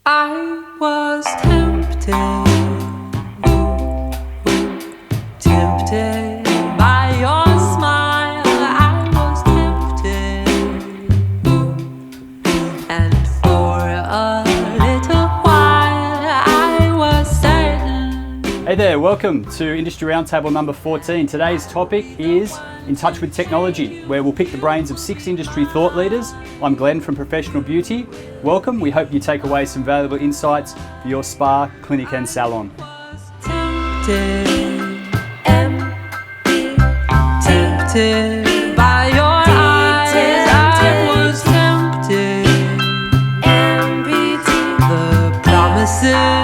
I was tempted by your smile. I was tempted, and for a little while I was certain. Hey there, welcome to Industry Roundtable number 14. Today's topic is In Touch with Technology, where we'll pick the brains of 6 industry thought leaders. I'm Glenn from Professional Beauty. Welcome. We hope you take away some valuable insights for your spa, clinic and salon. Tempted by your eyes, I was tempted. The promises